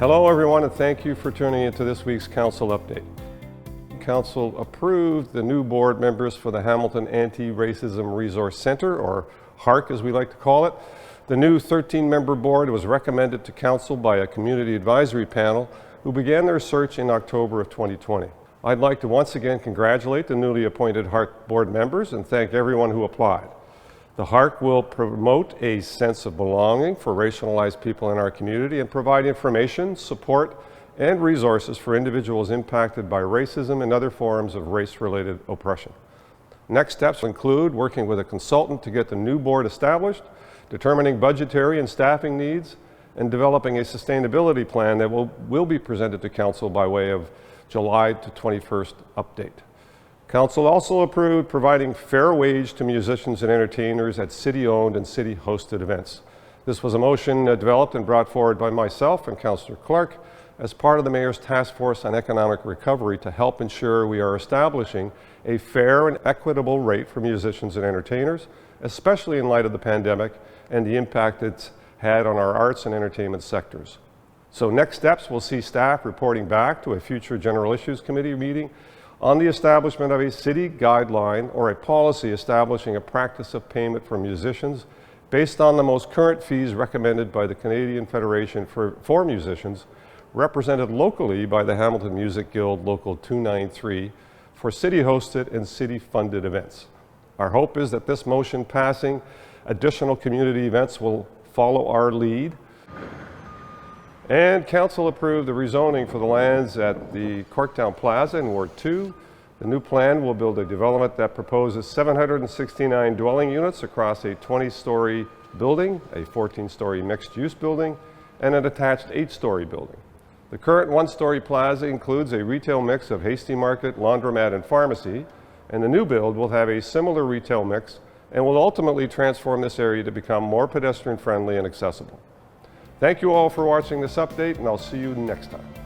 Hello everyone, and thank you for tuning into this week's Council Update. Council approved the new board members for the Hamilton Anti-Racism Resource Center, or HARC as we like to call it. The new 13-member board was recommended to Council by a community advisory panel who began their search in October of 2020. I'd like to once again congratulate the newly appointed HARC board members and thank everyone who applied. The HARC will promote a sense of belonging for racialized people in our community and provide information, support, and resources for individuals impacted by racism and other forms of race-related oppression. Next steps include working with a consultant to get the new board established, determining budgetary and staffing needs, and developing a sustainability plan that will be presented to Council by way of July to 21st update. Council also approved providing fair wage to musicians and entertainers at city-owned and city-hosted events. This was a motion developed and brought forward by myself and Councillor Clark as part of the Mayor's Task Force on Economic Recovery to help ensure we are establishing a fair and equitable rate for musicians and entertainers, especially in light of the pandemic and the impact it's had on our arts and entertainment sectors. So next steps, we'll see staff reporting back to a future General Issues Committee meeting on the establishment of a city guideline or a policy establishing a practice of payment for musicians based on the most current fees recommended by the Canadian Federation for Musicians, represented locally by the Hamilton Music Guild Local 293 for city-hosted and city-funded events. Our hope is that this motion passing additional community events will follow our lead. And Council approved the rezoning for the lands at the Corktown Plaza in Ward 2. The new plan will build a development that proposes 769 dwelling units across a 20-story building, a 14-story mixed-use building, and an attached 8-story building. The current one-story plaza includes a retail mix of Hasty Market, laundromat, and pharmacy, and the new build will have a similar retail mix and will ultimately transform this area to become more pedestrian-friendly and accessible. Thank you all for watching this update, and I'll see you next time.